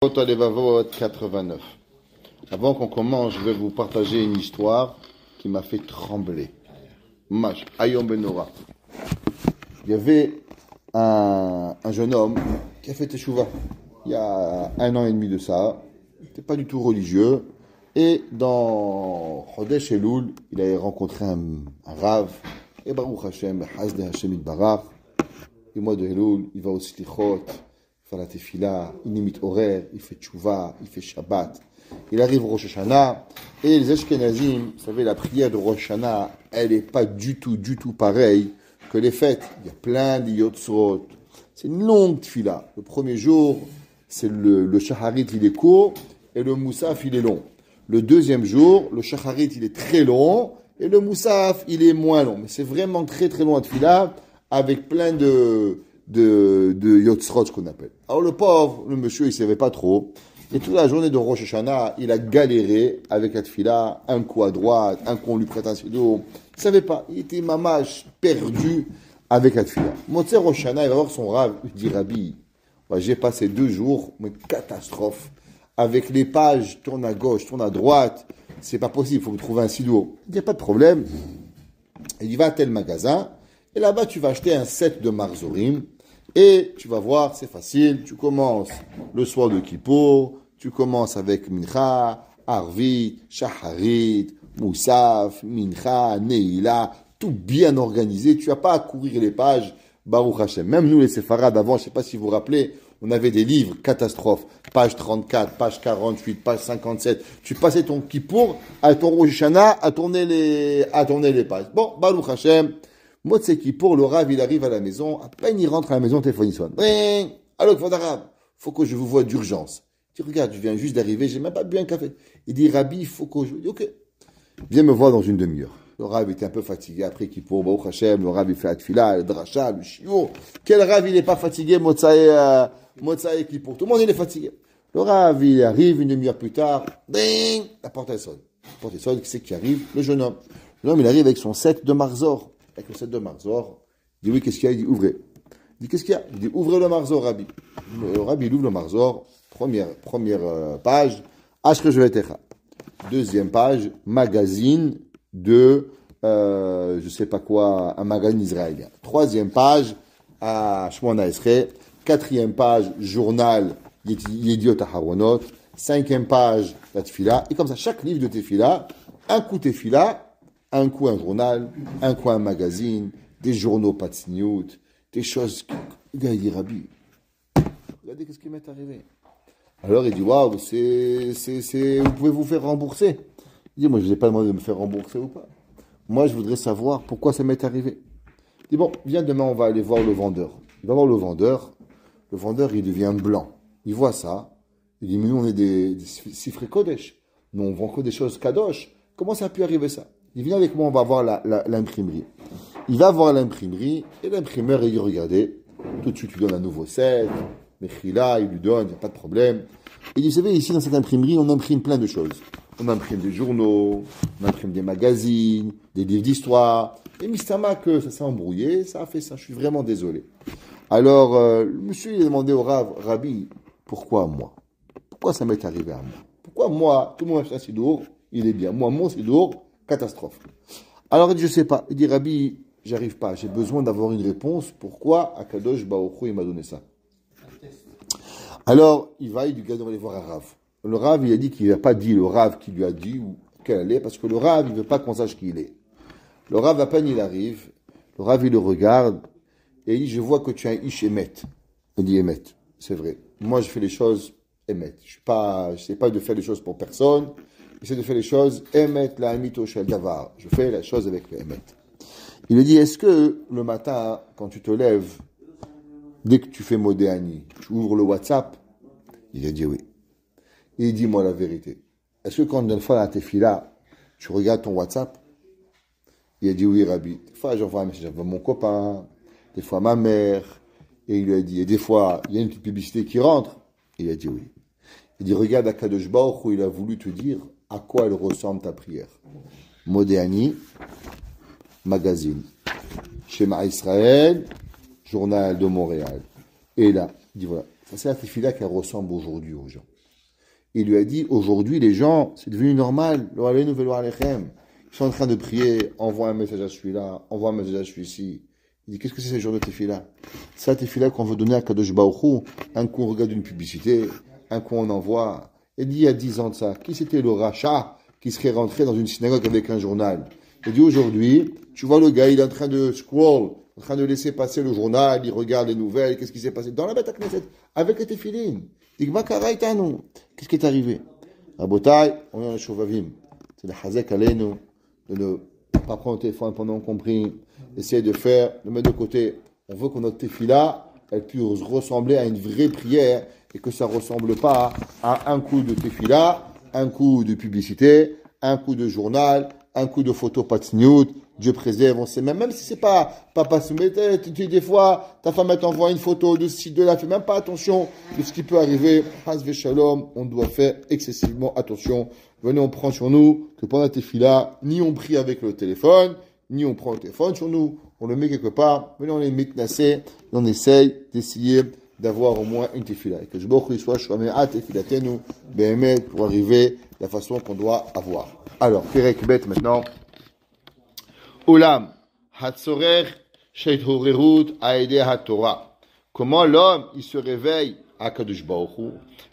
Levavot 89. Avant qu'on commence, je vais vous partager une histoire qui m'a fait trembler. Mash, Ayom Benora. Il y avait un jeune homme qui a fait Teshuvah il y a 1 an et demi de ça. Il n'était pas du tout religieux. Et dans Chodesh Elul, il avait rencontré un Rav. Et Baruch Hashem, Hasde Hashem Itbarach. Et mois de Elul, il va au Slichot. Il fait la tefila, il imite horaire, il fait tchouva, il fait Shabbat. Il arrive au Rosh Hashanah, et les Ashkenazim, vous savez, la prière de Rosh Hashanah, elle n'est pas du tout pareille que les fêtes. Il y a plein de yotzrot. C'est une longue tefila. Le premier jour, c'est le shacharit, il est court, et le moussaf, il est long. Le deuxième jour, le shacharit, il est très long, et le moussaf, il est moins long. Mais c'est vraiment très long à tefila, avec plein de yotzrot, ce qu'on appelle. Alors le pauvre, le monsieur, il ne savait pas trop. Et toute la journée de Rosh Hashanah, il a galéré avec la tefila, un coup à droite, un coup on lui prête un pseudo. Il ne savait pas. Il était mamache, perdu avec la tefila. Motzei Rosh Hashanah, il va voir son Rav, il dit Rabbi, j'ai passé 2 jours, mais catastrophe. Avec les pages, tourne à gauche, tourne à droite. C'est pas possible, il faut me trouver un sido. Il dit, il n'y a pas de problème. Il va à tel magasin, et là-bas, tu vas acheter un set de marzorim. Et tu vas voir, c'est facile, tu commences le soir de Kippour, tu commences avec Mincha, Arvit, Shacharit, Moussaf, Mincha, Neila, tout bien organisé, tu n'as pas à courir les pages, Baruch Hashem. Même nous les Séfarades avant, je ne sais pas si vous vous rappelez, on avait des livres catastrophes, page 34, page 48, page 57, tu passais ton Kippour à ton Rosh Hashanah à tourner les pages. Bon, Baruch Hashem. Moi, c'est qui pour le Rav, il arrive à la maison, à peine il rentre à la maison, le téléphone il sonne. Allô, Arabe, faut que je vous voie d'urgence. Il dit, regarde, je viens juste d'arriver, j'ai même pas bu un café. Il dit, Rabbi, il faut que je... Il dit, ok. Viens me voir dans une demi-heure. Le Rav était un peu fatigué, après qu'il pour Baruch Hashem, le Rav il fait la tefila, le dracha, le shiur. Quel Rav il n'est pas fatigué, Motsae Kippour. Tout le monde il est fatigué. Le Rav il arrive une demi-heure plus tard, ding, la porte elle sonne. La porte elle sonne, qui c'est qui arrive? Le jeune homme. Le jeune homme il arrive avec son set de Marzor. Avec le set de Marzor, il dit oui, qu'est-ce qu'il y a? Il dit ouvrez. Il dit qu'est-ce qu'il y a? Il dit ouvrez le Marzor, Rabbi. Le Rabbi, il ouvre le Marzor, première page, Ashre Jevetecha. Deuxième page, magazine de, je sais pas quoi, un magazine israélien. Troisième page, à Shmona Esrei. Quatrième page, journal Yediot Aharonot. Cinquième page, la Tefila. Et comme ça, chaque livre de Tefila, un coup Tefila, un coup un journal, un coup un magazine, des journaux Patsniout, des choses. Le gars, il dit, Rabbi, regardez qu'est-ce qui m'est arrivé. Alors il dit, waouh, vous pouvez vous faire rembourser. Il dit, moi je ne vous ai pas demandé de me faire rembourser ou pas. Moi je voudrais savoir pourquoi ça m'est arrivé. Il dit, bon, viens demain, on va aller voir le vendeur. Il va voir le vendeur il devient blanc. Il voit ça, il dit, mais nous on est des Sifrei Kodesh, nous on vend que des choses Kadosh. Comment ça a pu arriver ça? Il vient avec moi, on va voir l'imprimerie. Il va voir l'imprimerie, et l'imprimeur, il dit, regardez, tout de suite, il lui donne un nouveau set, Mechila, il lui donne, il n'y a pas de problème. Il dit, vous savez, ici, dans cette imprimerie, on imprime plein de choses. On imprime des journaux, on imprime des magazines, des livres d'histoire. Et Mistama, que ça s'est embrouillé, ça a fait ça, je suis vraiment désolé. Alors, le monsieur, il a demandé au Rav, Rabbi, pourquoi moi? Pourquoi ça m'est arrivé à moi? Pourquoi moi, tout le monde a un sidour, il est bien. Moi, mon sidour, catastrophe. Alors, il dit, je sais pas. Il dit, Rabbi, j'arrive pas. J'ai besoin d'avoir une réponse. Pourquoi Akadosh Baruch Hu, il m'a donné ça? Alors, il lui dit, aller voir un Rav. Le Rav, il a dit qu'il n'a pas dit le Rav qui lui a dit ou qu'elle est, parce que le Rav, il veut pas qu'on sache qui il est. Le Rav, à peine il arrive, le Rav, il le regarde, et il dit, je vois que tu as un ish émet. Il dit, émet. C'est vrai. Moi, je fais les choses émet. Je sais pas de faire les choses pour personne. J'essaie de faire les choses, Emet la amito shel davar. Je fais la chose avec le Emet. Il lui dit, est-ce que le matin, quand tu te lèves, dès que tu fais Modéani, tu ouvres le WhatsApp? Il a dit oui. Il dit, moi la vérité. Est-ce que quand une fois dans tes filles-là, tu regardes ton WhatsApp? Il a dit oui, Rabbi. Des fois, j'envoie un message à mon copain, des fois ma mère, et il lui a dit, et des fois, il y a une petite publicité qui rentre. Il a dit oui. Il dit, regarde Akadosh Baruch Hu, il a voulu te dire à quoi elle ressemble ta prière. Modéani, magazine. Shema Israël, journal de Montréal. Et là, il dit voilà, Ça, c'est la tefila qu'elle ressemble aujourd'hui aux gens. Il lui a dit, aujourd'hui, les gens, c'est devenu normal. Ils sont en train de prier, envoie un message à celui-là, envoie un message à celui-ci. Il dit, qu'est-ce que c'est ce genre de tefila? C'est la tefila qu'on veut donner à Kadosh Baruch Hu. Un coup, on regarde une publicité, un coup, on envoie. Il dit, il y a 10 ans de ça, qui c'était le rachat qui serait rentré dans une synagogue avec un journal? Il dit, aujourd'hui, tu vois le gars, il est en train de scroll, en train de laisser passer le journal, il regarde les nouvelles, qu'est-ce qui s'est passé dans la bête à Knesset, avec les téfilines. Il dit, qu'est-ce qui est arrivé? Rabotai, on est en Shovavim. C'est le Hazek Aleinu, de ne pas prendre le téléphone pendant qu'on prie, essayer de faire, de mettre de côté. On veut que notre tefila, elle puisse ressembler à une vraie prière et que ça ne ressemble pas à un coup de tefila, un coup de publicité, un coup de journal, un coup de photo patsniout. Dieu préserve, on sait même si c'est pas Soumet, des fois, ta femme t'envoie une photo de ci, de là, fais même pas attention de ce qui peut arriver. Hasve Shalom, on doit faire excessivement attention. Venez, on prend sur nous que pendant tes filas, ni on prie avec le téléphone, ni on prend le téléphone sur nous, on le met quelque part. Venez, on les met nassés, on essaye d'essayer d'avoir au moins une tefila. Et que je beaucoup soit shomé à tefilatenu, béhémet, pour arriver de la façon qu'on doit avoir. Alors, Perek Bet maintenant. Olam, Hatzorer, Sheit Horerut, Aede HaTorah. Comment l'homme, il se réveille à Kadosh Baruch Hu?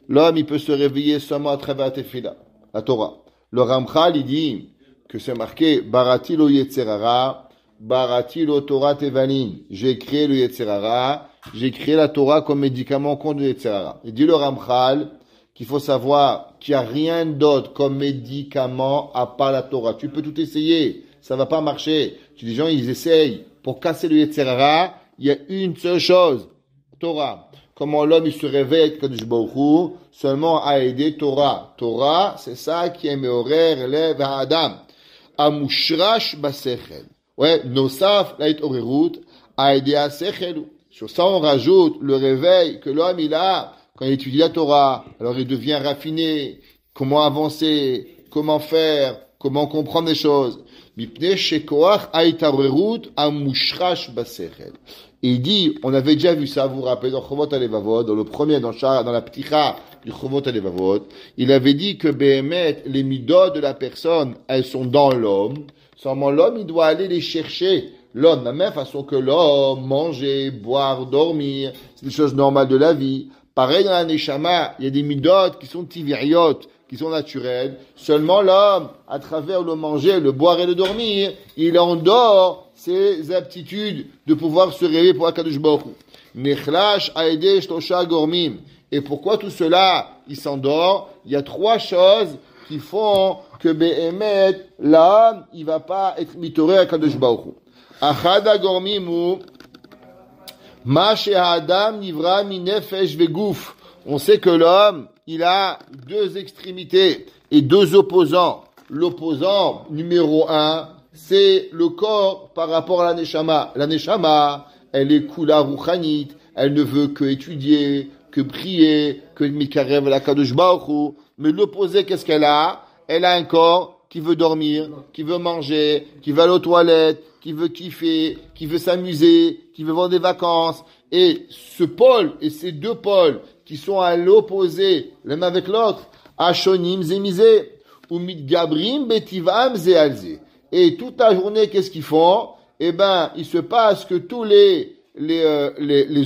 L'homme, il peut se réveiller seulement à travers la Tefila, la Torah. Le Ramchal, il dit que c'est marqué, Barati lo Yetzerara, Barati lo Torah Tevanin. J'ai créé le Yetzerara, j'ai créé la Torah comme médicament contre le Yetzerara. Il dit le Ramchal qu'il faut savoir qu'il n'y a rien d'autre comme médicament à part la Torah. Tu peux tout essayer. Ça va pas marcher. Les gens, ils essayent. Pour casser le Yetzerara, il y a une seule chose. Torah. Comment l'homme, il se réveille avec Kadosh Baruch Hu, seulement à aider Torah. Torah, c'est ça qui est meorer, lev Adam. Amushrash basechel. Ouais, nosaf, lait orerut, à aider à sechel. Sur ça, on rajoute le réveil que l'homme, il a quand il étudie la Torah. Alors, il devient raffiné. Comment avancer? Comment faire? Comment comprendre les choses? Il dit, on avait déjà vu ça, vous vous rappelez, dans Chovot HaLevavot, dans le premier, dans la pticha du Chovot HaLevavot, il avait dit que Behemet, les midot de la personne, elles sont dans l'homme, seulement l'homme, il doit aller les chercher. L'homme, de la même façon que l'homme, manger, boire, dormir, c'est des choses normales de la vie. Pareil dans la Neshama, il y a des midot qui sont tiviriot, qui sont naturels. Seulement l'homme, à travers le manger, le boire et le dormir, il endort ses aptitudes de pouvoir se réveiller pour Akadosh Baruch Hu. Nechlash aede shlosha gormim. Et pourquoi tout cela, il s'endort? Il y a 3 choses qui font que Behemet, l'homme, il va pas être mitoré à Akadosh Baruch Hu. Achad gormim hu ma she'adam nivra minefesh vegouf. On sait que l'homme, il a 2 extrémités et 2 opposants. L'opposant numéro 1, c'est le corps par rapport à la Neshama. La Neshama, elle est kula ruchanit, elle ne veut que étudier, que prier, que mikarev la kadosh baruch Hu. Mais l'opposé, qu'est-ce qu'elle a? Elle a un corps qui veut dormir, qui veut manger, qui va aller aux toilettes, qui veut kiffer, qui veut s'amuser, qui veut voir des vacances. Et ce pôle et ces 2 pôles qui sont à l'opposé, l'un avec l'autre, Ashonim zemizé, ou mitgabrim betivam zealze. Et toute la journée, qu'est-ce qu'ils font? Eh ben, il se passe que tous les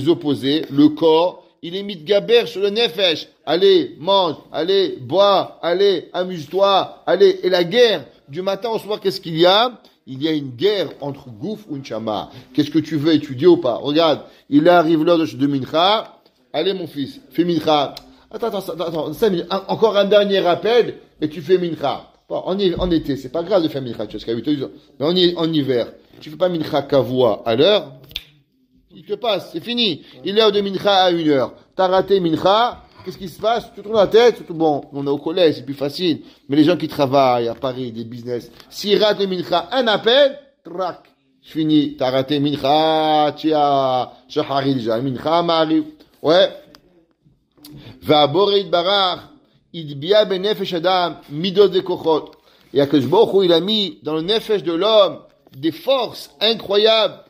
opposés, le corps, il est mitgaber sur le nefesh. Allez, mange, allez, bois, allez, amuse-toi, allez. Et la guerre, du matin au soir, qu'est-ce qu'il y a? Il y a une guerre entre Gouf ou Nchama. Qu'est-ce que tu veux étudier ou pas? Regarde, il arrive l'heure de Mincha. Allez, mon fils, fais Mincha. Attends, 5 minutes. Encore un dernier rappel, et tu fais Mincha. Bon, en été, c'est pas grave de faire Mincha, tu sais, mais en hiver, tu fais pas Mincha Kavua à l'heure, il te passe, c'est fini. Il est l'heure de Mincha à 1h. T'as raté Mincha, qu'est-ce qui se passe? Tu tournes la tête, tout bon, on est au collège, c'est plus facile. Mais les gens qui travaillent à Paris, des business, s'ils ratent le Mincha, un appel, trac, c'est fini. T'as raté Mincha, tia, shahari déjà, Mincha, m'arrive. Ouais. Va borid barach, idbia benefesh adam, midot de kochot. Et Akadosh Baruch Hu, il a mis dans le nefesh de l'homme des forces incroyables.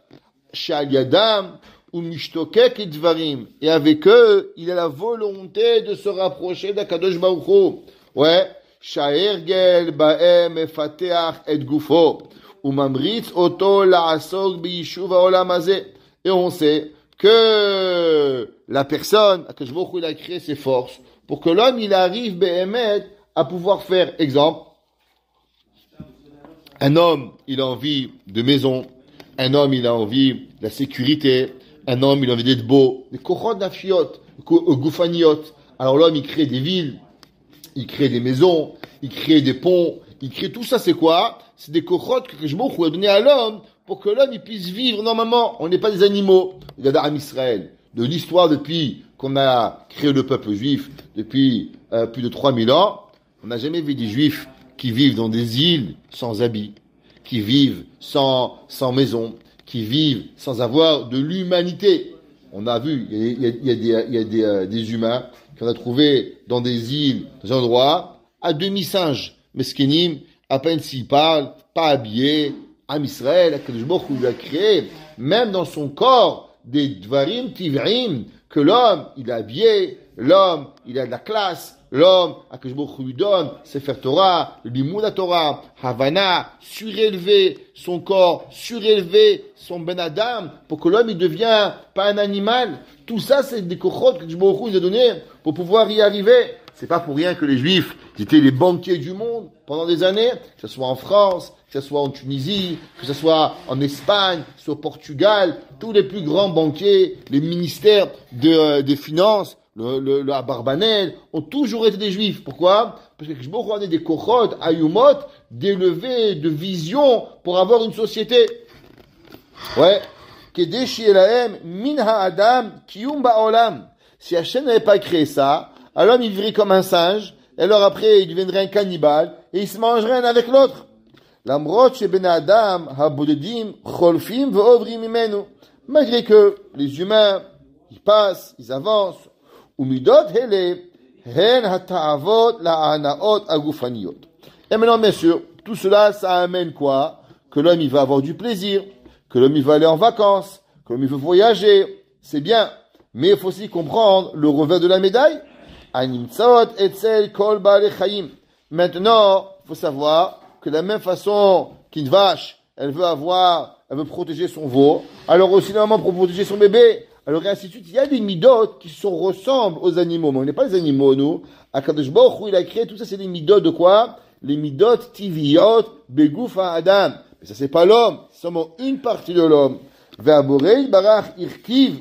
Shal yadam, Umishtokek et Dvarim. Et avec eux, il a la volonté de se rapprocher d'Akadosh Baruch Hu. Ouais. Sha'ergel ba'em efateach et gufo. Umamritz oto la'asok b'yishuv ha'olam hazeh. Et on sait que la personne, Akadosh Baruch Hu, il a créé ses forces pour que l'homme, il arrive, be'emet, à pouvoir faire. Exemple. Un homme, il a envie de maison. Un homme, il a envie de la sécurité. Un homme, il a envie d'être beau. Des kochot nafiot, goufaniot. Alors l'homme, il crée des villes, il crée des maisons, il crée des ponts, il crée tout ça, c'est quoi? C'est des kochot que je m'en a donné à l'homme pour que l'homme, il puisse vivre normalement. On n'est pas des animaux. Regardez Am Israël. De l'histoire depuis qu'on a créé le peuple juif, depuis plus de 3000 ans, on n'a jamais vu des juifs qui vivent dans des îles sans habits, qui vivent sans maison, qui vivent sans avoir de l'humanité. On a vu, il y a des humains qu'on a trouvés dans des îles, dans des endroits, à demi-singes, meskenim, à peine s'ils parlent, pas habillés. Am Israël, Akadosh Baruch Hu lui a créé, même dans son corps, des dvarim tivrim, que l'homme, il est habillé, l'homme, il a de la classe, l'homme, Akadosh Baruch Hu lui donne, Sefer Torah, le Limud Torah, Havana, surélevé, son corps, surélevé, son Ben Adam, pour que l'homme, il devient pas un animal. Tout ça, c'est des kochot que Akadosh Baruch Hu nous a donné pour pouvoir y arriver. C'est pas pour rien que les Juifs étaient les banquiers du monde pendant des années, que ce soit en France, que ce soit en Tunisie, que ce soit en Espagne, que ce soit au Portugal, tous les plus grands banquiers, les ministères des finances, le Abarbanel, ont toujours été des Juifs. Pourquoi? Parce que je me crois des kochot, ayumot, d'élevés, de vision pour avoir une société. Ouais. Kedeshi elahem min ha'adam kiyum ba'olam. Si Hachem n'avait pas créé ça, alors l'homme il vivrait comme un singe, et alors après il deviendrait un cannibale, et il se mangerait un avec l'autre. L'amrot chez Ben Adam, habodedim, cholfim, ve'ovrim imenu. Malgré que les humains, ils passent, ils avancent, umidot hele, hen hata'avot la'anaot agufaniot. Et maintenant, bien sûr, tout cela, ça amène quoi? Que l'homme il va avoir du plaisir, que l'homme il va aller en vacances, que l'homme il veut voyager, c'est bien. Mais il faut aussi comprendre le revers de la médaille. Maintenant, il faut savoir que de la même façon qu'une vache, elle veut protéger son veau, alors aussi normalement pour protéger son bébé, alors et ainsi de suite. Il y a des midot qui ressemblent aux animaux, mais on n'est pas des animaux, nous. Akadosh Baruch Hu, il a créé tout ça, c'est des midot de quoi? Les midot tiviot begoufa adam. Mais ça, c'est pas l'homme, c'est seulement une partie de l'homme. Ve'aborei barach irkiv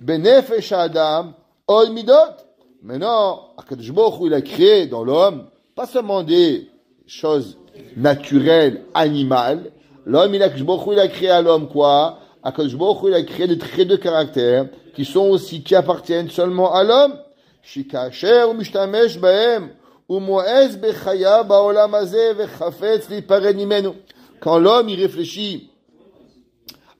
benefesh adam ol midot. Maintenant, Akadosh Baruch Hu, il a créé dans l'homme pas seulement des choses naturelles, animales. L'homme, Akadosh Baruch Hu, il a créé à l'homme quoi? Akadosh Baruch Hu, il a créé des traits de caractère qui sont aussi, qui appartiennent seulement à l'homme. Shikasher umishtamesh bahem umoez bechaya baolam hazeh vechafetz lipared mimenu. Quand l'homme, il réfléchit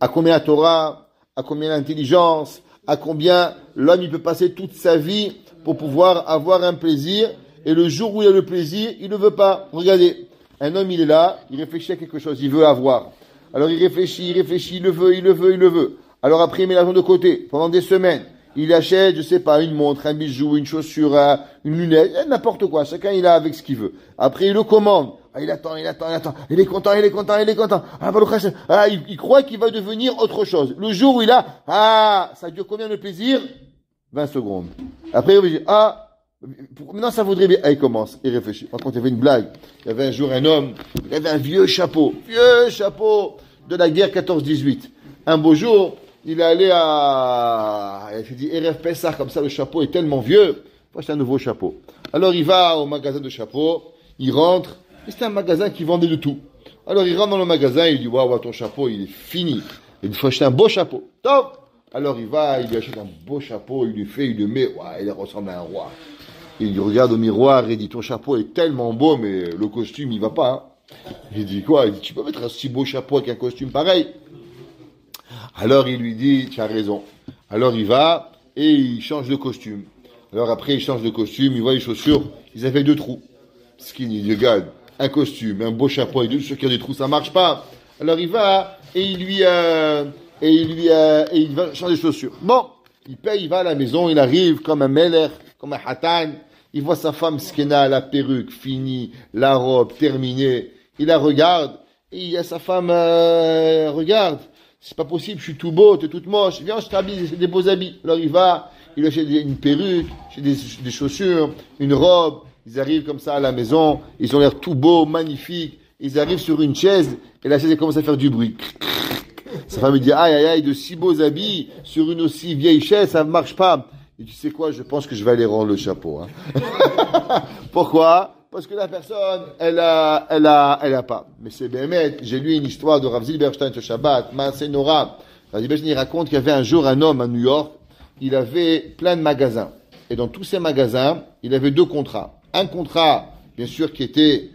à combien la Torah, à combien l'intelligence, à combien l'homme, il peut passer toute sa vie pour pouvoir avoir un plaisir, et le jour où il a le plaisir, il ne veut pas. Regardez, un homme, il est là, il réfléchit à quelque chose, il veut avoir. Alors il réfléchit, il le veut. Alors après, il met l'argent de côté, pendant des semaines. Il achète, je sais pas, une montre, un bijou, une chaussure, une lunette, n'importe quoi. Chacun, il a avec ce qu'il veut. Après, il le commande. Ah, il attend. Il est content. Ah, Baruch Hashem. Ah, il croit qu'il va devenir autre chose. Le jour où il a, ça dure combien de plaisir? 20 secondes. Après, il va dire, maintenant ça vaudrait bien. Ah, il commence, il réfléchit. Par contre, il y avait une blague. Il y avait un jour un homme, il avait un vieux chapeau de la guerre 14-18. Un beau jour, il est allé il s'est dit, Erev Pessah, comme ça, le chapeau est tellement vieux, il faut acheter un nouveau chapeau. Alors il va au magasin de chapeaux, il rentre, et c'était un magasin qui vendait de tout. Alors il rentre dans le magasin, il dit, waouh, ton chapeau, il est fini. Il faut acheter un beau chapeau. Top! Alors il va, il lui achète un beau chapeau, il le met, il ressemble à un roi. Il regarde au miroir et dit, ton chapeau est tellement beau, mais le costume, il va pas. Hein. Il dit quoi? Il dit, tu peux mettre un si beau chapeau avec un costume pareil? Alors il lui dit, tu as raison. Alors il va et il change de costume. Alors après il change de costume, il voit les chaussures, ils avaient 2 trous. Skinny, il regarde, un costume, un beau chapeau et 2 chaussures qui ont des trous, ça marche pas. Alors il va et il et il va changer de chaussures. Bon, il paye, il va à la maison, il arrive comme un meler, comme un hatan. Il voit sa femme skena, la perruque finie, la robe terminée. Il la regarde et il y a sa femme regarde. C'est pas possible, je suis tout beau, t'es toute moche. Viens, je t'habille, c'est des beaux habits. Alors il va, il achète une perruque, des chaussures, une robe. Ils arrivent comme ça à la maison, ils ont l'air tout beaux, magnifiques. Ils arrivent sur une chaise et la chaise elle commence à faire du bruit. Sa femme lui dit aïe aïe aïe, de si beaux habits sur une aussi vieille chaise, ça ne marche pas. Et tu sais quoi, je pense que je vais aller rendre le chapeau. Hein. Pourquoi? Parce que la personne, elle a pas. Mais c'est Béhémet. J'ai lu une histoire de Rav Zilberstein ce Shabbat, Maaseh Nora. Rav Zilberstein, il raconte qu'il y avait un jour un homme à New York, il avait plein de magasins. Et dans tous ces magasins, il avait 2 contrats. Un contrat, bien sûr, qui était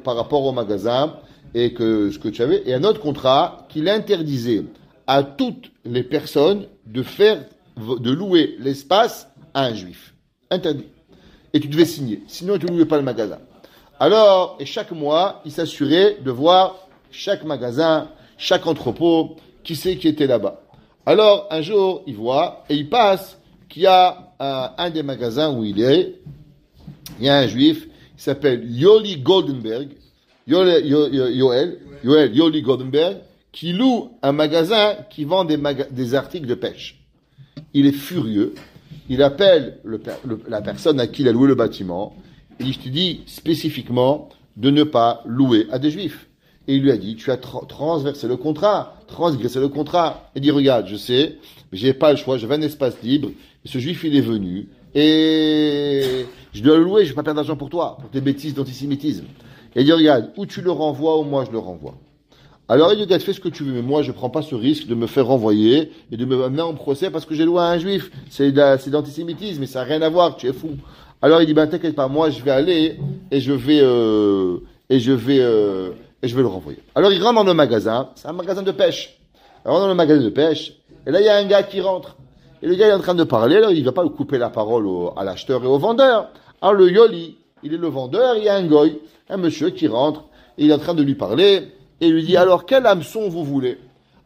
par rapport au magasin, et que ce que tu avais, et un autre contrat qui l'interdisait à toutes les personnes de louer l'espace à un juif. Interdit. Et tu devais signer. Sinon, tu ne louais pas le magasin. Alors, et chaque mois, il s'assurait de voir chaque magasin, chaque entrepôt, qui c'est qui était là-bas. Alors, un jour, il voit, et il passe, qu'il y a un des magasins où il est, il y a un juif, il s'appelle Yoli Goldenberg, Yoel Yoli Goldenberg, qui loue un magasin qui vend des articles de pêche. Il est furieux. Il appelle la personne à qui il a loué le bâtiment. Et je te dis spécifiquement de ne pas louer à des juifs. Et il lui a dit, tu as transgressé le contrat. Il dit, regarde, je sais, mais j'ai pas le choix, j'avais un espace libre. Et ce juif, il est venu. Et je dois le louer, je vais pas perdre d'argent pour toi, pour tes bêtises d'antisémitisme. Et il dit, regarde, ou tu le renvoies, ou moi je le renvoie. Alors il dit, regarde, fais ce que tu veux, mais moi je prends pas ce risque de me faire renvoyer et de me amener en procès parce que j'ai loué à un juif. C'est d'antisémitisme, mais ça n'a rien à voir, tu es fou. Alors il dit, ben t'inquiète pas, moi je vais aller et je vais le renvoyer. Alors il rentre dans le magasin, c'est un magasin de pêche. Il rentre dans le magasin de pêche, et là il y a un gars qui rentre. Et le gars est en train de parler, alors il va pas couper la parole à l'acheteur et au vendeur. Alors le Yoli, il est le vendeur, il y a un goy, un monsieur qui rentre, et il est en train de lui parler. Et il lui dit, alors quel hameçon vous voulez?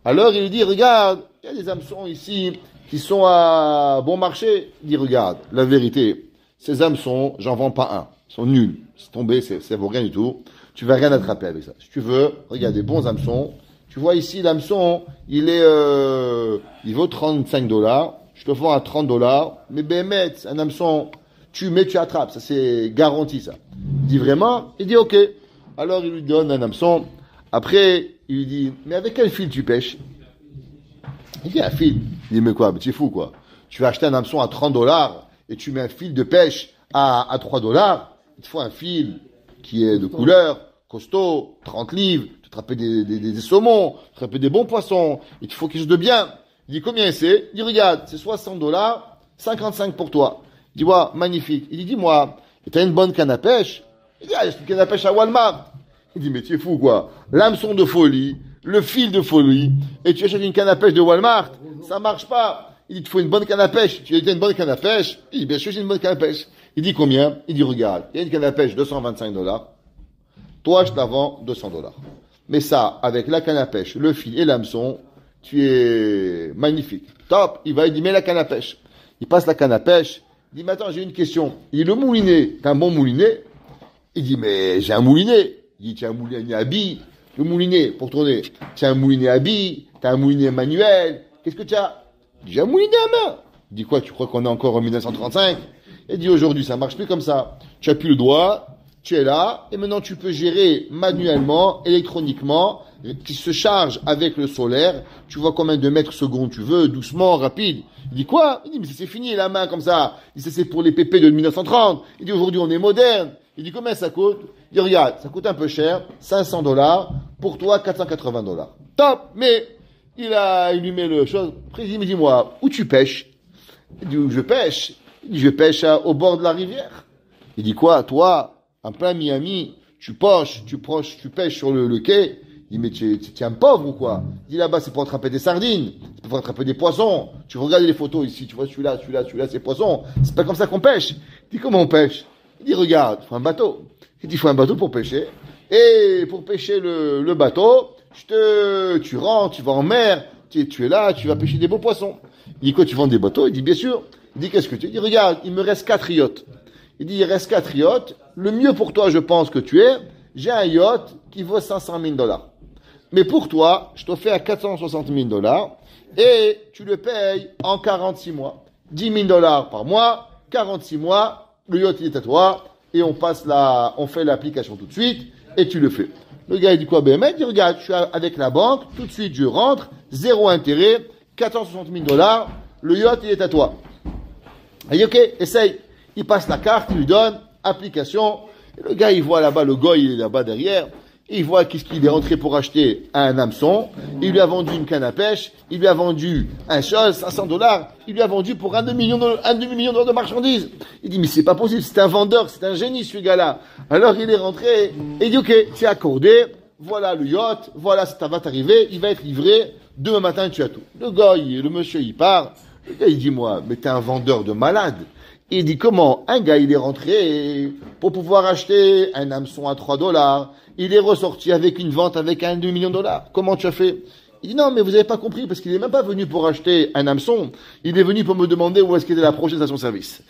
Alors il lui dit, regarde, il y a des hameçons ici qui sont à bon marché. Il dit, regarde, la vérité, ces hameçons, j'en vends pas un. Ils sont nuls. C'est tombé, ça vaut rien du tout. Tu vas rien attraper avec ça. Si tu veux, regarde des bons hameçons. Tu vois ici, l'hameçon, il vaut $35. Je te vends à $30. Mais Béhémet, un hameçon, tu attrapes. Ça, c'est garanti, ça. Il dit vraiment? Il dit, ok. Alors il lui donne un hameçon. Après, il lui dit, mais avec quel fil tu pêches? Il dit, un fil. Il dit, mais quoi, tu es fou, quoi. Tu vas acheter un hameçon à $30 et tu mets un fil de pêche à $3. Il te faut un fil qui est de couleur, costaud, 30 livres, tu attrapes des saumons, tu attrapes des bons poissons, il te faut quelque chose de bien. Il dit, combien c'est? Il dit, regarde, c'est $60, 55 pour toi. Il dit, ouais, magnifique. Il dit, dis-moi, t'as une bonne canne à pêche? Il dit, ah, j'ai une canne à pêche à Walmart. Il dit, mais tu es fou, quoi. L'hameçon de folie, le fil de folie, et tu achètes une canne à pêche de Walmart, ça marche pas. Il dit, il te faut une bonne canne à pêche. Tu as une bonne canne à pêche? Il dit, bien sûr, j'ai une bonne canne à pêche. Il dit, combien? Il dit, regarde, il y a une canne à pêche, $225. Toi, je te la vends $200. Mais ça, avec la canne à pêche, le fil et l'hameçon, tu es magnifique. Top. Il dit, mets la canne à pêche. Il passe la canne à pêche. Il dit, mais attends, j'ai une question. Il dit, le moulinet, t'as un bon moulinet? Il dit, mais j'ai un moulinet. Il dit, tu as un moulinet à billes, le moulinet, pour tourner. Tu as un moulinet à billes, tu as un moulinet manuel. Qu'est-ce que tu as? Il dit, j'ai un moulinet à main. Il dit, quoi, tu crois qu'on est encore en 1935? Il dit, aujourd'hui, ça marche plus comme ça. Tu as plus le doigt, tu es là, et maintenant tu peux gérer manuellement, électroniquement, qui se charge avec le solaire. Tu vois combien de mètres secondes tu veux, doucement, rapide. Il dit, quoi? Il dit, mais c'est fini, la main, comme ça. Il dit, c'est pour les pépés de 1930. Il dit, aujourd'hui, on est moderne. Il dit, combien ça coûte? Il dit, regarde, ça coûte un peu cher, $500, pour toi, $480. Top! Mais, il lui met le chose. Après, il dit, mais dis-moi, où tu pêches? Il dit, où je pêche? Il dit, je pêche au bord de la rivière. Il dit, quoi, toi, en plein Miami, tu pêches sur le quai? Il dit, mais tu es un pauvre ou quoi? Il dit, là-bas, c'est pour attraper des sardines, c'est pour attraper des poissons. Tu regardes les photos ici, tu vois celui-là, c'est poissons. C'est pas comme ça qu'on pêche. Il dit, comment on pêche? Il dit, regarde, il faut un bateau. Il dit, il faut un bateau pour pêcher. Et pour pêcher le bateau, tu rentres, tu vas en mer, tu es là, tu vas pêcher des beaux poissons. Il dit, quoi, tu vends des bateaux? Il dit, bien sûr. Il dit, qu'est-ce que tu? Il dit, regarde, il me reste 4 yachts. Il dit, il reste 4 yachts. Le mieux pour toi, je pense que tu es, j'ai un yacht qui vaut 500 000 $. Mais pour toi, je t'offre à 460 000 $ et tu le payes en 46 mois. 10 000 $ par mois, 46 mois, le yacht il est à toi et on fait l'application tout de suite et tu le fais. Le gars il dit quoi? Ben mec, il dit regarde, je suis avec la banque, tout de suite je rentre, zéro intérêt, 460 000 $, le yacht il est à toi. Il dit ok, essaye. Il passe la carte, il lui donne, application. Et le gars il voit là-bas, le gars il est là-bas derrière. Il voit qu'est-ce qu'il est rentré pour acheter un hameçon. Il lui a vendu une canne à pêche. Il lui a vendu un chose, 500 $. Il lui a vendu pour un demi-million de marchandises. Il dit, mais c'est pas possible, c'est un vendeur, c'est un génie, ce gars-là. Alors il est rentré et il dit, ok, c'est accordé. Voilà le yacht. Voilà, ça va t'arriver. Il va être livré. Demain matin, tu as tout. Le monsieur, il part. Le gars, il dit, moi, mais t'es un vendeur de malade. Il dit, comment? Un gars, il est rentré pour pouvoir acheter un hameçon à 3 $. Il est ressorti avec une vente avec un demi-million de $. Comment tu as fait? Il dit, non, mais vous n'avez pas compris, parce qu'il n'est même pas venu pour acheter un hameçon. Il est venu pour me demander où est-ce qu'était la prochaine station-service.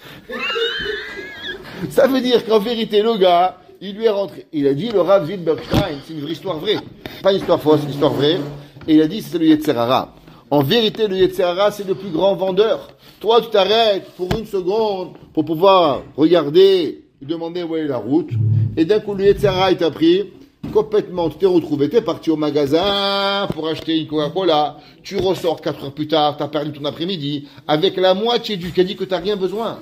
Ça veut dire qu'en vérité, le gars, il lui est rentré. Il a dit, le Rav Zilberstein, c'est une vraie histoire vraie. Pas une histoire fausse, une histoire vraie. Et il a dit, c'est le Yetzer Hara. En vérité, le Yetzer Hara, c'est le plus grand vendeur. Toi, tu t'arrêtes pour une seconde pour pouvoir regarder, demander où est la route. Et d'un coup, le Yetzer Hara, il t'a pris complètement. Tu t'es retrouvé, t'es parti au magasin pour acheter une Coca-Cola. Tu ressors 4 heures plus tard, t'as perdu ton après-midi avec la moitié du caddie que t'as rien besoin.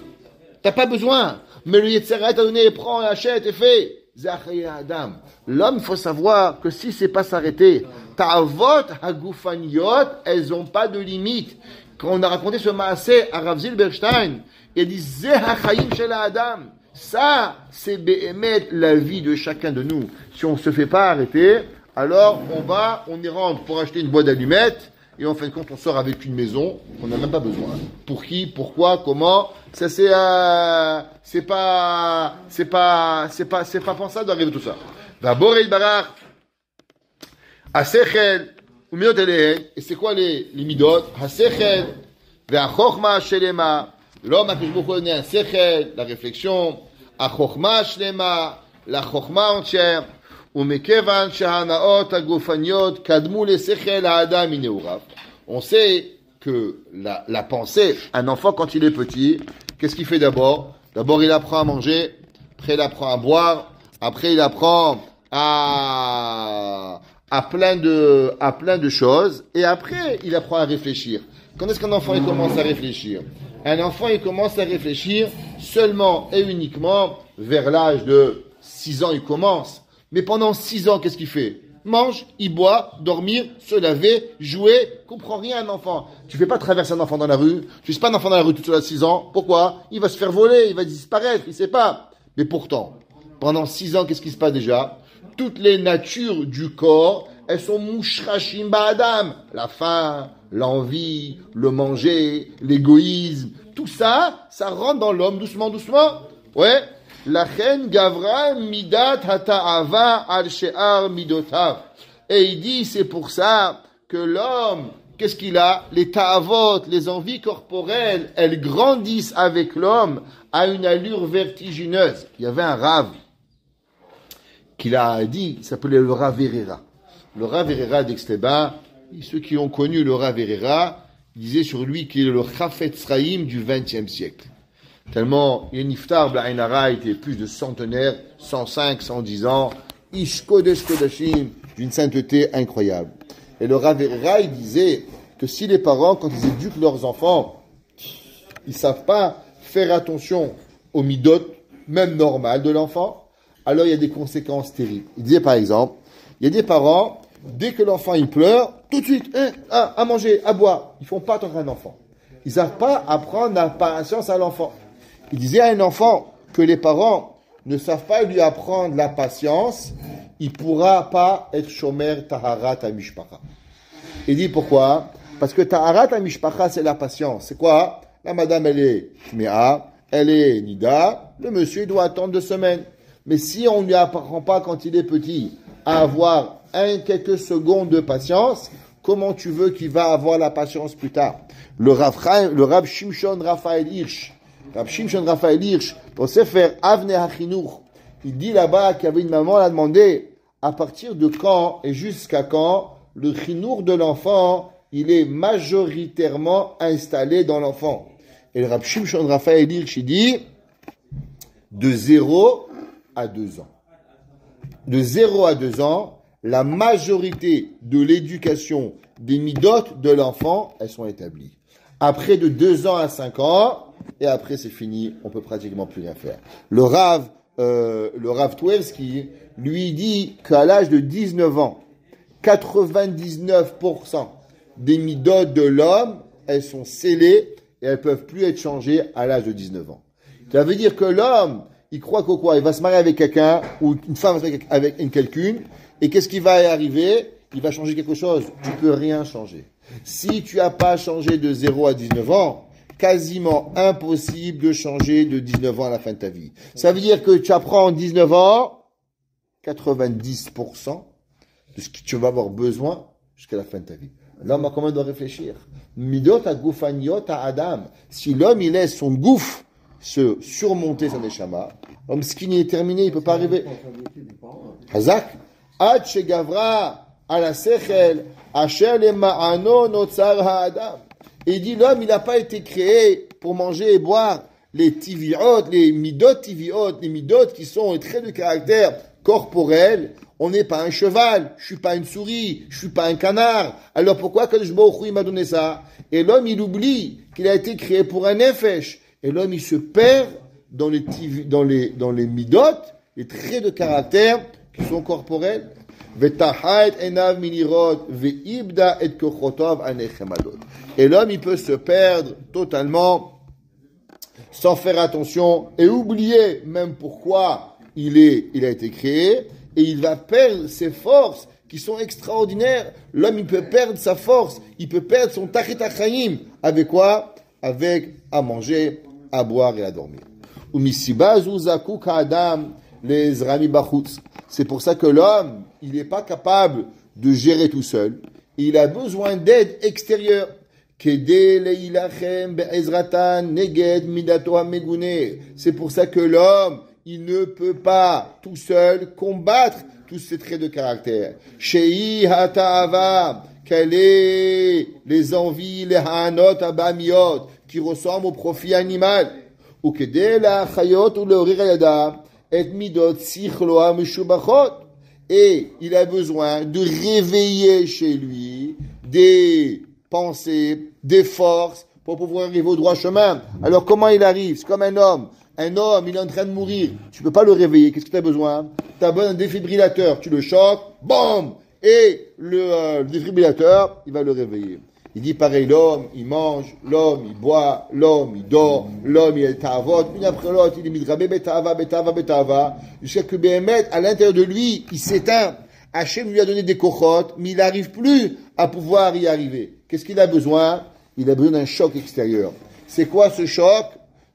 T'as pas besoin. Mais le Yetzer Hara t'a donné, prends, achète et fais. Zachaya Adam. L'homme, il faut savoir que si c'est pas s'arrêter, ta'avot hagufaniot, elles ont pas de limite. Quand on a raconté ce maasé à Rav Zilberstein, il a dit Zeh hachayim shel Adam. Ça, c'est béhémet la vie de chacun de nous. Si on se fait pas arrêter, alors on y rentre pour acheter une boîte d'allumettes, et en fin de compte, on sort avec une maison qu'on n'a même pas besoin. Pour qui, pourquoi, comment? Ça, c'est pas pensable d'arriver tout ça. Va boré le barach, asechel, ou midot elehen, et c'est quoi les midot? Asechel, va chokhma shelema, l'homme a que je vous connais, un sechel, la réflexion, a chokhma shelema, la chokhma entière, ou mekevan shahanaot agofaniot, kadmu le sechel a adam ineurav. On sait que la pensée, un enfant quand il est petit, qu'est-ce qu'il fait d'abord? D'abord il apprend à manger, après il apprend à boire, après il apprend à plein de choses, et après il apprend à réfléchir. Quand est-ce qu'un enfant il commence à réfléchir? Un enfant il commence à réfléchir seulement et uniquement vers l'âge de 6 ans il commence. Mais pendant 6 ans qu'est-ce qu'il fait? Mange, il boit, dormir, se laver, jouer, comprend rien un enfant. Tu fais pas traverser un enfant dans la rue, tu laisses pas un enfant dans la rue tout seul à 6 ans. Pourquoi? Il va se faire voler, il va disparaître, il sait pas. Mais pourtant, pendant 6 ans, qu'est-ce qui se passe déjà? Toutes les natures du corps, elles sont mouchrachim ba'adam. La faim, l'envie, le manger, l'égoïsme, tout ça, ça rentre dans l'homme doucement, doucement. Ouais. La chen gavra midat hata'ava al she'ar midotav. Et il dit, c'est pour ça que l'homme, qu'est-ce qu'il a? Les ta'avot, les envies corporelles, elles grandissent avec l'homme à une allure vertigineuse. Il y avait un rave qu'il a dit, il s'appelait le Rav Herrera. Le Rav Herrera d'Exteba, ceux qui ont connu le Rav Herrera, disaient sur lui qu'il est le Chafetz Chaim du XXe siècle. Tellement, il y a Niftar Blainara était plus de centenaire, 105, 110 ans, Ish Kodesh Kodashim, d'une sainteté incroyable. Et le Rav Herrera, il disait que si les parents, quand ils éduquent leurs enfants, ils savent pas faire attention aux midot, même normales de l'enfant, alors il y a des conséquences terribles. Il disait par exemple, il y a des parents, dès que l'enfant il pleure, tout de suite, à manger, à boire, ils font pas attendre un enfant. Ils savent pas apprendre la patience à l'enfant. Il disait à un enfant que les parents ne savent pas lui apprendre la patience, il pourra pas être shomer taharat amishpacha. Il dit pourquoi? Parce que taharat amishpacha c'est la patience. C'est quoi? La madame elle est tmea, elle est nida, le monsieur il doit attendre 2 semaines. Mais si on ne lui apprend pas quand il est petit à avoir quelques secondes de patience, comment tu veux qu'il va avoir la patience plus tard? Le Rav Shimshon Raphaël Hirsch, dans Sefer Avnei HaChinuch, il dit là-bas qu'il y avait une maman, elle a demandé à partir de quand et jusqu'à quand le chinour de l'enfant, il est majoritairement installé dans l'enfant. Et le Rav Shimshon Raphaël Hirsch, il dit de 0 à 2 ans. De 0 à 2 ans, la majorité de l'éducation des midotes de l'enfant, elles sont établies. Après de 2 ans à 5 ans, et après c'est fini, on peut pratiquement plus rien faire. Le Rav Tversky, lui dit qu'à l'âge de 19 ans, 99% des midotes de l'homme, elles sont scellées et elles peuvent plus être changées à l'âge de 19 ans. Ça veut dire que l'homme, il croit qu'au quoi? Il va se marier avec quelqu'un, ou une femme va se marier avec une quelqu'une, et qu'est-ce qui va y arriver? Il va changer quelque chose. Tu peux rien changer. Si tu n'as pas changé de 0 à 19 ans, quasiment impossible de changer de 19 ans à la fin de ta vie. Ça veut dire que tu apprends en 19 ans 90% de ce que tu vas avoir besoin jusqu'à la fin de ta vie. L'homme, comment il doit réfléchir? Midot à goufaniot à Adam. Si l'homme, il laisse son gouffre se surmonter sa neshama, l'homme skinny est terminé, il ne peut pas arriver. Hazak. Ad shegavra ala sechel asher le ma'ano notzar ha'adam. Et il dit, l'homme, il n'a pas été créé pour manger et boire les tiviot, les midot tiviot, les midot qui sont les traits de caractère corporel. On n'est pas un cheval, je suis pas une souris, je suis pas un canard. Alors pourquoi Kadosh Baruch Hu, il m'a donné ça? Et l'homme, il oublie qu'il a été créé pour un nefesh. Et l'homme, il se perd dans les midot, les traits de caractère qui sont corporels. Et l'homme, il peut se perdre totalement sans faire attention et oublier même pourquoi il a été créé, et il va perdre ses forces qui sont extraordinaires. L'homme, il peut perdre sa force, il peut perdre son tachet achayim. Avec quoi? Avec à manger, à boire et à dormir. C'est pour ça que l'homme, il n'est pas capable de gérer tout seul. Il a besoin d'aide extérieure. C'est pour ça que l'homme, il ne peut pas tout seul combattre tous ces traits de caractère. Shei hata'ava, quelles sont les envies, les hanot abamiot, qui ressemblent au profit animal. Ou kedei la chayot ou le rirayada, et midot sichlo ameshubachot. Et il a besoin de réveiller chez lui des pensées, des forces pour pouvoir arriver au droit chemin. Alors comment il arrive? C'est comme un homme. Un homme, il est en train de mourir. Tu peux pas le réveiller. Qu'est-ce que tu as besoin? Tu as besoin d'un défibrillateur. Tu le choques, bam! Et le défibrillateur, il va le réveiller. Il dit pareil, l'homme, il mange, l'homme, il boit, l'homme, il dort, l'homme, il est ta'avot, une après l'autre, il est midrabé, betava, jusqu'à que Béhémet, à l'intérieur de lui, il s'éteint. Hachem lui a donné des kochot, mais il n'arrive plus à pouvoir y arriver. Qu'est-ce qu'il a besoin? Il a besoin d'un choc extérieur. C'est quoi ce choc?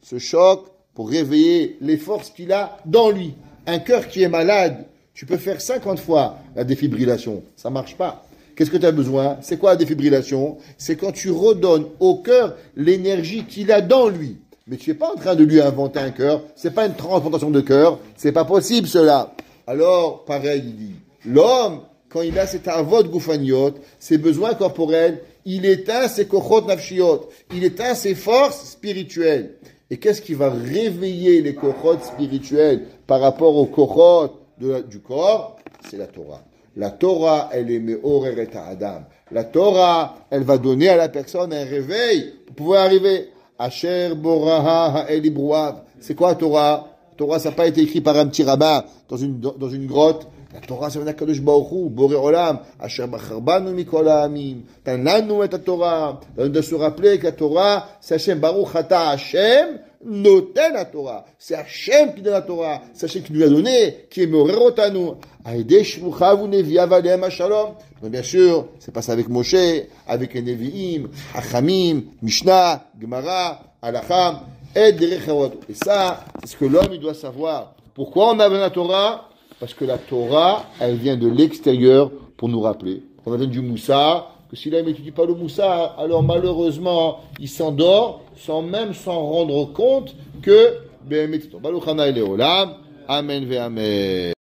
Ce choc pour réveiller les forces qu'il a dans lui. Un cœur qui est malade, tu peux faire 50 fois la défibrillation, ça marche pas. Qu'est-ce que tu as besoin? C'est quoi la défibrillation? C'est quand tu redonnes au cœur l'énergie qu'il a dans lui. Mais tu n'es pas en train de lui inventer un cœur. C'est pas une transplantation de cœur. C'est pas possible cela. Alors, pareil, il dit, l'homme, quand il a cet avot goufaniot, ses besoins corporels, il éteint ses kochot nafshiot. Il éteint ses forces spirituelles. Et qu'est-ce qui va réveiller les kochot spirituels par rapport aux kochot du corps? C'est la Torah. La Torah, elle est me'oreret ha'adam. La Torah, elle va donner à la personne un réveil pour pouvoir arriver. Asher boraha ha'el ibruav. C'est quoi la Torah? La Torah, ça n'a pas été écrit par un petit rabbin dans une grotte. La Torah, c'est un Akadosh Baruch Hu, Boré Olam, Asher bacharbanu mikol ha'amim. Tanlanu et la Torah. On doit se rappeler que la Torah, c'est Hashem Baruch Ata Hashem, noten la Torah. C'est Hashem qui donne la Torah. C'est Hashem qui nous l'a donné, qui est Morerotanu. Aïdé shmuchav ou neviav alem shalom. Donc bien sûr, c'est passé avec Moshe, avec les Nevi'im, Hachamim, Mishnah, Gemara, Halacham, et Derech Harot. Et ça, c'est ce que l'homme, il doit savoir. Pourquoi on a besoin de la Torah? Parce que la Torah, elle vient de l'extérieur pour nous rappeler. On a besoin du Moussa, que si là il n'étudie pas le Moussar, alors malheureusement, il s'endort sans même s'en rendre compte que Baruch Hana Leolam. Amen ve Amen.